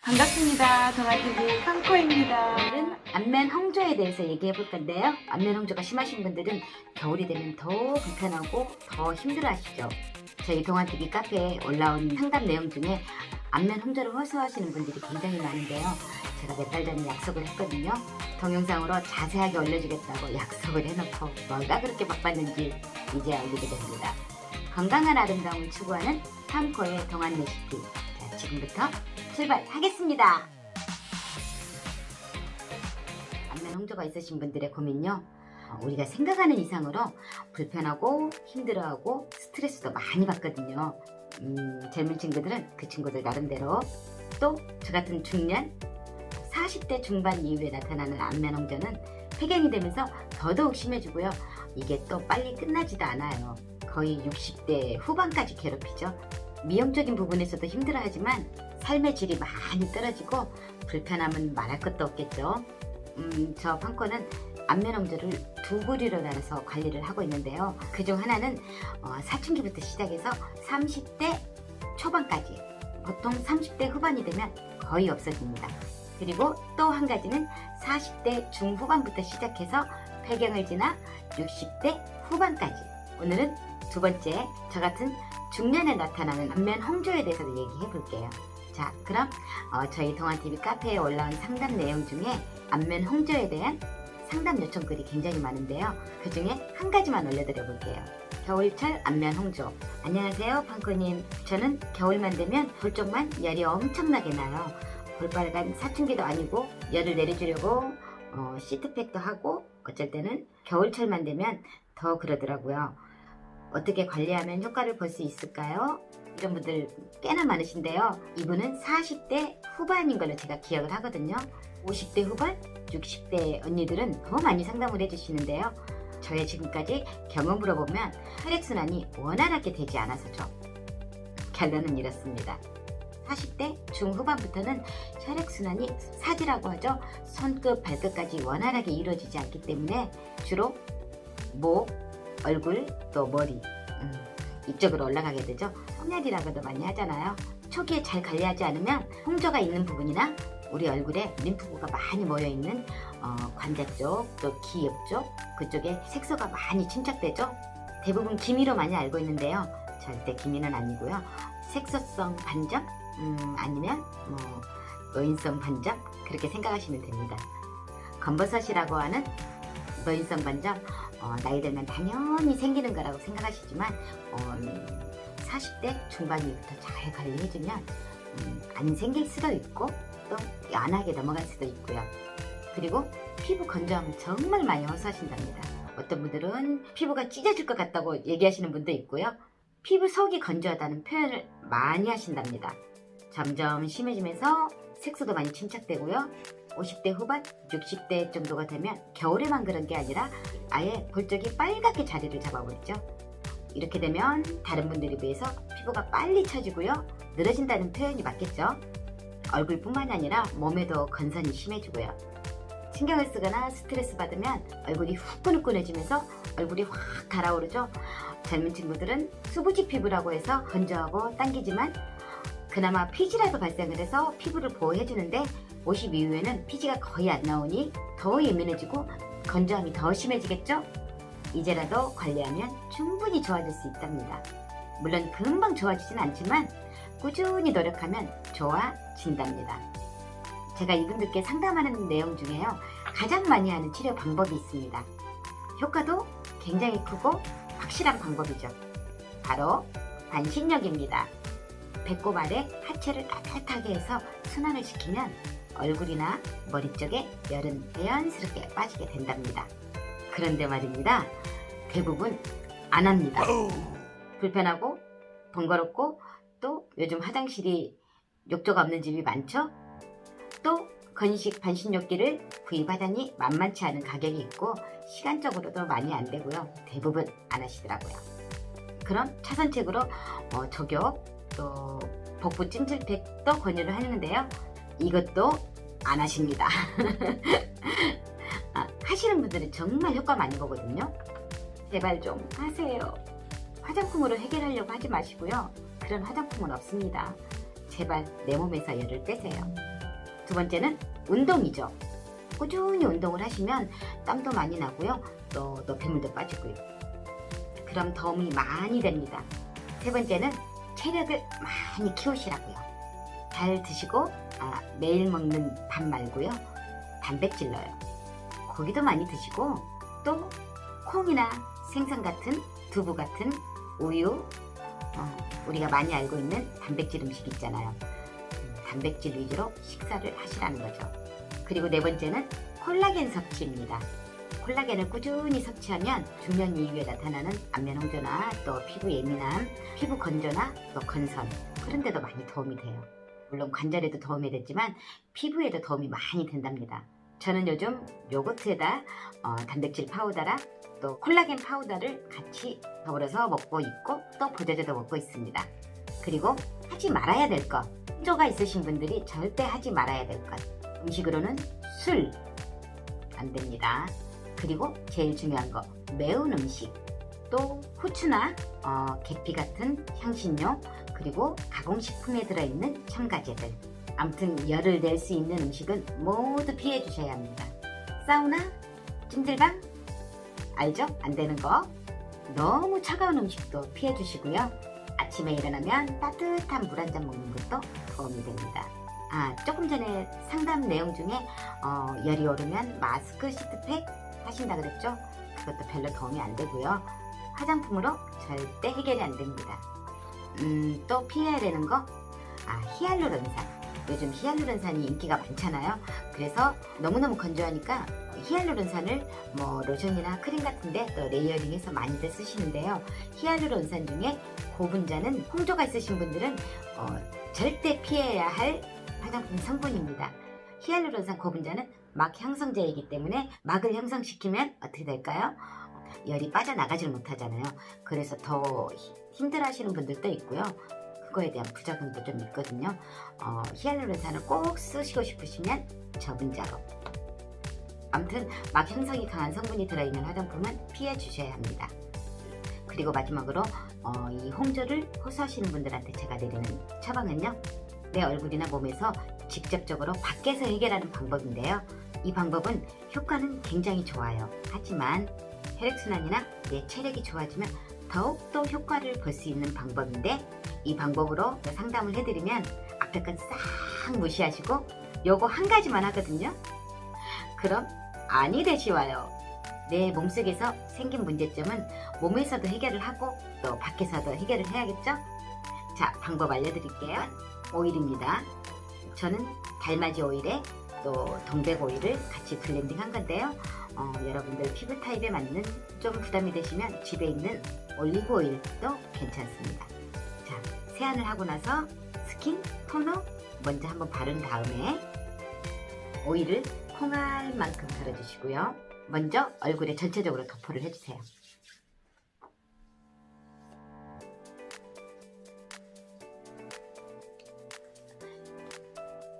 반갑습니다. 동아TV 칸코입니다. 오늘은 안면 홍조에 대해서 얘기해 볼 건데요. 안면 홍조가 심하신 분들은 겨울이 되면 더 불편하고 더 힘들어 하시죠. 저희 동아TV 카페에 올라온 상담 내용 중에 안면 홍조를 호소하시는 분들이 굉장히 많은데요. 제가 몇 달 전에 약속을 했거든요. 동영상으로 자세하게 올려주겠다고 약속을 해놓고 뭐가 그렇게 바빴는지 이제 알게 됩니다. 건강한 아름다움을 추구하는 칸코의 동안 레시피. 자, 지금부터 출발하겠습니다. 안면 홍조가 있으신 분들의 고민요, 우리가 생각하는 이상으로 불편하고 힘들어하고 스트레스도 많이 받거든요. 젊은 친구들은 그 친구들 나름대로, 또 저 같은 중년 40대 중반 이후에 나타나는 안면 홍조는 폐경이 되면서 더더욱 심해지고요. 이게 또 빨리 끝나지도 않아요. 거의 60대 후반까지 괴롭히죠. 미용적인 부분에서도 힘들어하지만 삶의 질이 많이 떨어지고 불편함은 말할 것도 없겠죠. 저 칸코는 안면 홍조를 두 부류로 나눠서 관리를 하고 있는데요. 그중 하나는 사춘기부터 시작해서 30대 초반까지, 보통 30대 후반이 되면 거의 없어집니다. 그리고 또 한 가지는 40대 중후반부터 시작해서 폐경을 지나 60대 후반까지. 오늘은 두 번째, 저 같은 중년에 나타나는 안면 홍조에 대해서 얘기해 볼게요. 자, 그럼 저희 동아TV 카페에 올라온 상담 내용 중에 안면 홍조에 대한 상담 요청글이 굉장히 많은데요. 그 중에 한 가지만 올려드려 볼게요. 겨울철 안면 홍조. 안녕하세요, 칸코님. 저는 겨울만 되면 볼 쪽만 열이 엄청나게 나요. 볼빨간 사춘기도 아니고 열을 내려주려고 시트팩도 하고 어쩔 때는 겨울철만 되면 더 그러더라고요. 어떻게 관리하면 효과를 볼 수 있을까요? 이런 분들 꽤나 많으신데요. 이분은 40대 후반인 걸로 제가 기억을 하거든요. 50대 후반, 60대 언니들은 더 많이 상담을 해주시는데요. 저의 지금까지 경험으로 보면 혈액순환이 원활하게 되지 않아서죠. 결론은 이렇습니다. 40대 중후반부터는 혈액순환이 사지라고 하죠. 손끝, 발끝까지 원활하게 이루어지지 않기 때문에 주로 목, 얼굴, 또 머리 이쪽으로 올라가게 되죠. 홍약이라고도 많이 하잖아요. 초기에 잘 관리하지 않으면 홍조가 있는 부분이나 우리 얼굴에 림프구가 많이 모여있는 관자 쪽, 또 기엽 쪽, 그쪽에 색소가 많이 침착되죠. 대부분 기미로 많이 알고 있는데요. 절대 기미는 아니고요. 색소성 반점, 아니면 노인성 반점, 그렇게 생각하시면 됩니다. 검버섯이라고 하는 노인성 반점, 나이 들면 당연히 생기는 거라고 생각하시지만 40대 중반 이후부터 잘 관리해주면 안 생길 수도 있고 또 연하게 넘어갈 수도 있고요. 그리고 피부 건조함을 정말 많이 호소하신답니다. 어떤 분들은 피부가 찢어질 것 같다고 얘기하시는 분도 있고요. 피부 속이 건조하다는 표현을 많이 하신답니다. 점점 심해지면서 색소도 많이 침착되고요. 50대 후반, 60대 정도가 되면 겨울에만 그런 게 아니라 아예 볼 쪽이 빨갛게 자리를 잡아버리죠. 이렇게 되면 다른 분들에 비해서 피부가 빨리 처지고요. 늘어진다는 표현이 맞겠죠. 얼굴뿐만 아니라 몸에도 건선이 심해지고요. 신경을 쓰거나 스트레스 받으면 얼굴이 후끈후끈해지면서 얼굴이 확 달아오르죠. 젊은 친구들은 수부지 피부라고 해서 건조하고 당기지만 그나마 피지라도 발생을 해서 피부를 보호해주는데 50 이후에는 피지가 거의 안 나오니 더 예민해지고 건조함이 더 심해지겠죠? 이제라도 관리하면 충분히 좋아질 수 있답니다. 물론 금방 좋아지진 않지만 꾸준히 노력하면 좋아진답니다. 제가 이분들께 상담하는 내용 중에요, 가장 많이 하는 치료 방법이 있습니다. 효과도 굉장히 크고 확실한 방법이죠. 바로 반신욕입니다. 배꼽 아래 하체를 따뜻하게 해서 순환을 시키면 얼굴이나 머리 쪽에 열은 자연스럽게 빠지게 된답니다. 그런데 말입니다, 대부분 안 합니다. 불편하고 번거롭고 또 요즘 화장실이 욕조가 없는 집이 많죠. 또 건식 반신욕기를 구입하자니 만만치 않은 가격이 있고 시간적으로도 많이 안 되고요. 대부분 안 하시더라고요. 그럼 차선책으로 족욕, 또 복부 찜질팩도 권유를 하는데요. 이것도 안 하십니다. 하시는 분들은 정말 효과 많이 보거든요. 제발 좀 하세요. 화장품으로 해결하려고 하지 마시고요. 그런 화장품은 없습니다. 제발 내 몸에서 열을 빼세요. 두 번째는 운동이죠. 꾸준히 운동을 하시면 땀도 많이 나고요. 또 노폐물도 빠지고요. 그럼 도움이 많이 됩니다. 세 번째는 체력을 많이 키우시라고요. 잘 드시고 매일 먹는 밥 말고요. 단백질 넣어요. 고기도 많이 드시고 또 콩이나 생선 같은 두부 같은 우유 우리가 많이 알고 있는 단백질 음식 있잖아요. 단백질 위주로 식사를 하시라는 거죠. 그리고 네 번째는 콜라겐 섭취입니다. 콜라겐을 꾸준히 섭취하면 중년 이후에 나타나는 안면 홍조나 또 피부 예민함, 피부 건조나 또 건선 그런 데도 많이 도움이 돼요. 물론 관절에도 도움이 됐지만 피부에도 도움이 많이 된답니다. 저는 요즘 요거트에다 단백질 파우더랑 또 콜라겐 파우더를 같이 더불어서 먹고 있고 또 보조제도 먹고 있습니다. 그리고 하지 말아야 될 것, 홍조가 있으신 분들이 절대 하지 말아야 될 것, 음식으로는 술 안 됩니다. 그리고 제일 중요한 거 매운 음식, 또 후추나 계피 같은 향신료, 그리고 가공식품에 들어있는 첨가제들, 아무튼 열을 낼 수 있는 음식은 모두 피해 주셔야 합니다. 사우나, 찜질방 알죠? 안 되는 거. 너무 차가운 음식도 피해 주시고요. 아침에 일어나면 따뜻한 물 한 잔 먹는 것도 도움이 됩니다. 조금 전에 상담 내용 중에 열이 오르면 마스크 시트팩 하신다 그랬죠? 그것도 별로 도움이 안 되고요. 화장품으로 절대 해결이 안 됩니다. 또 피해야 되는 거 히알루론산. 요즘 히알루론산이 인기가 많잖아요. 그래서 너무너무 건조하니까 히알루론산을 로션이나 크림 같은데 또 레이어링해서 많이들 쓰시는데요. 히알루론산 중에 고분자는 홍조가 있으신 분들은 절대 피해야 할 화장품 성분입니다. 히알루론산 고분자는 막 형성제이기 때문에 막을 형성시키면 어떻게 될까요? 열이 빠져나가질 못하잖아요. 그래서 더 힘들어 하시는 분들도 있고요. 그거에 대한 부작용도 좀 있거든요. 히알루론산을 꼭 쓰시고 싶으시면 저분자로. 아무튼 막 형성이 강한 성분이 들어있는 화장품은 피해 주셔야 합니다. 그리고 마지막으로 이 홍조를 호소하시는 분들한테 제가 드리는 처방은요, 내 얼굴이나 몸에서 직접적으로 밖에서 해결하는 방법인데요. 이 방법은 효과는 굉장히 좋아요. 하지만 혈액순환이나 내 체력이 좋아지면 더욱더 효과를 볼 수 있는 방법인데, 이 방법으로 상담을 해드리면 앞에 건 싹 무시하시고 요거 한 가지만 하거든요. 그럼 안이 되시와요. 내 몸속에서 생긴 문제점은 몸에서도 해결을 하고 또 밖에서도 해결을 해야겠죠? 자, 방법 알려드릴게요. 오일입니다. 저는 달맞이 오일에 또 동백 오일을 같이 블렌딩 한 건데요. 여러분들 피부 타입에 맞는 좀 부담이 되시면 집에 있는 올리브 오일도 괜찮습니다. 자, 세안을 하고 나서 스킨 토너 먼저 한번 바른 다음에 오일을 콩알만큼 덜어주시고요. 먼저 얼굴에 전체적으로 도포를 해주세요.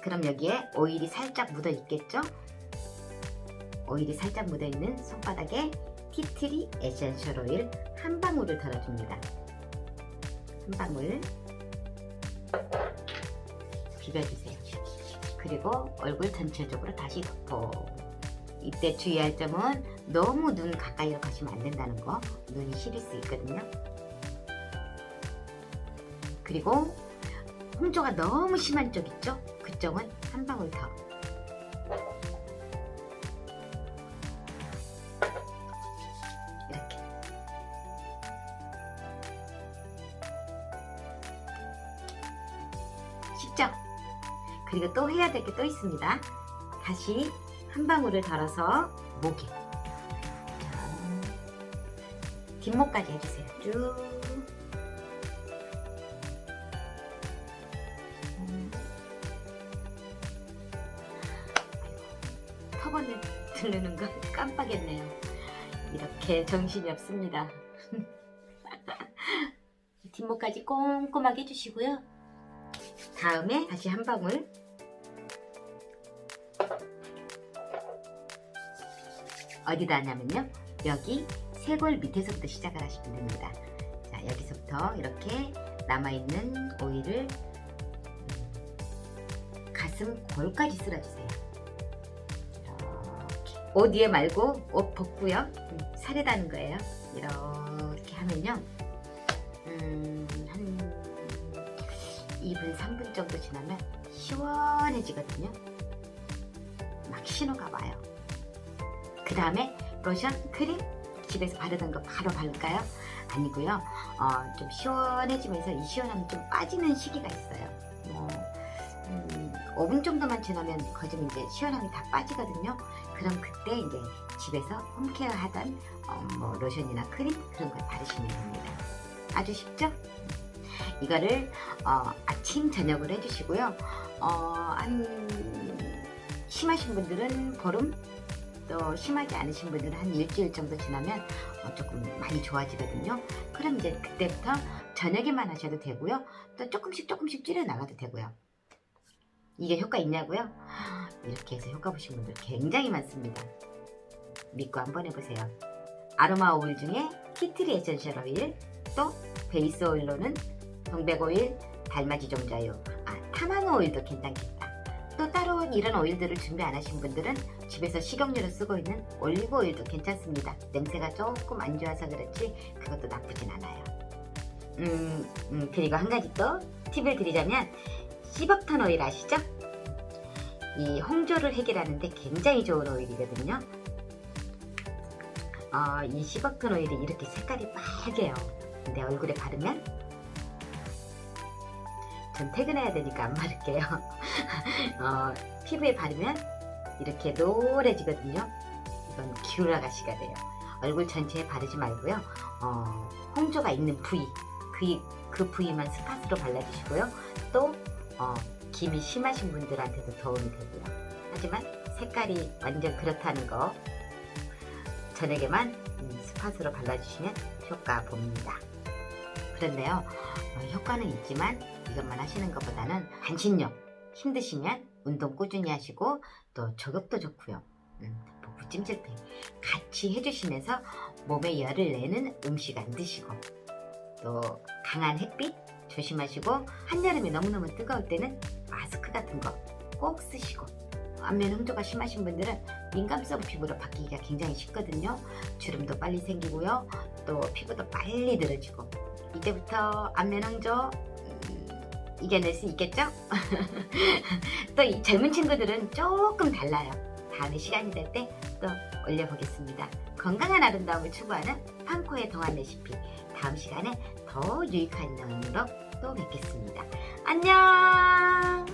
그럼 여기에 오일이 살짝 묻어 있겠죠? 오일이 살짝 묻어 있는 손바닥에 티트리 에센셜 오일 한 방울을 덜어줍니다. 한 방울 비벼주세요. 그리고 얼굴 전체적으로 다시 덮어. 이때 주의할 점은 너무 눈 가까이로 가시면 안 된다는 거. 눈이 시릴 수 있거든요. 그리고 홍조가 너무 심한 쪽 있죠? 그쪽은 한 방울 더. 이렇게. 쉽죠? 그리고 또 해야 될 게 또 있습니다. 다시 한 방울을 덜어서 목에. 뒷목까지 해주세요. 쭉. 턱을 들르는 거 깜빡했네요. 이렇게 정신이 없습니다. 뒷목까지 꼼꼼하게 해주시고요. 다음에 다시 한 방울. 어디다 하냐면요, 여기 쇄골 밑에서부터 시작을 하시면 됩니다. 자, 여기서부터 이렇게 남아있는 오일을 가슴 골까지 쓸어주세요. 이렇게 옷 위에 말고 옷 벗고요. 살에다는 거예요. 이렇게 하면요. 한 2분 3분 정도 지나면 시원해지거든요. 막 신호가 와요. 그 다음에 로션, 크림 집에서 바르던 거 바로 바를까요? 아니고요. 좀 시원해지면서 이 시원함이 좀 빠지는 시기가 있어요. 5분 정도만 지나면 거좀 이제 시원함이 다 빠지거든요. 그럼 그때 이제 집에서 홈케어 하던 로션이나 크림 그런 걸 바르시면 됩니다. 아주 쉽죠? 이거를 아침 저녁으로 해주시고요. 심하신 분들은 보름, 또 심하지 않으신 분들은 한 일주일 정도 지나면 조금 많이 좋아지거든요. 그럼 이제 그때부터 저녁에만 하셔도 되고요. 또 조금씩 줄여 나가도 되고요. 이게 효과 있냐고요? 이렇게 해서 효과 보신 분들 굉장히 많습니다. 믿고 한번 해보세요. 아로마 오일 중에 티트리 에센셜 오일, 또 베이스 오일로는 동백오일, 달맞이 종자유, 타마노 오일도 괜찮겠다. 또 따로 이런 오일들을 준비 안 하신 분들은 집에서 식용유로 쓰고 있는 올리브 오일도 괜찮습니다. 냄새가 조금 안 좋아서 그렇지 그것도 나쁘진 않아요. 그리고 한 가지 또 팁을 드리자면 시버턴 오일 아시죠? 이 홍조를 해결하는데 굉장히 좋은 오일이거든요. 이 시버턴 오일이 이렇게 색깔이 빨개요. 근데 얼굴에 바르면 전 퇴근해야 되니까 안 바를게요. 피부에 바르면 이렇게 노래지거든요. 이건 귤아가씨가 돼요. 얼굴 전체에 바르지 말고요. 홍조가 있는 부위, 그 부위만 스팟으로 발라주시고요. 또 기미 심하신 분들한테도 도움이 되고요. 하지만 색깔이 완전 그렇다는 거 저녁에만 스팟으로 발라주시면 효과 봅니다. 그런데요, 효과는 있지만 이것만 하시는 것보다는 반신욕, 힘드시면 운동 꾸준히 하시고 또 조격도 좋고요. 복부 찜질팩 같이 해주시면서 몸에 열을 내는 음식 안 드시고 또 강한 햇빛 조심하시고 한여름에 너무너무 뜨거울 때는 마스크 같은 거 꼭 쓰시고 안면 홍조가 심하신 분들은 민감성 피부로 바뀌기가 굉장히 쉽거든요. 주름도 빨리 생기고요. 또 피부도 빨리 늘어지고 이때부터 안면 홍조 이겨낼 수 있겠죠? 또 이 젊은 친구들은 조금 달라요. 다음에 시간이 될 때 또 올려보겠습니다. 건강한 아름다움을 추구하는 팡코의 동안 레시피 다음 시간에 더 유익한 내용으로 또 뵙겠습니다. 안녕.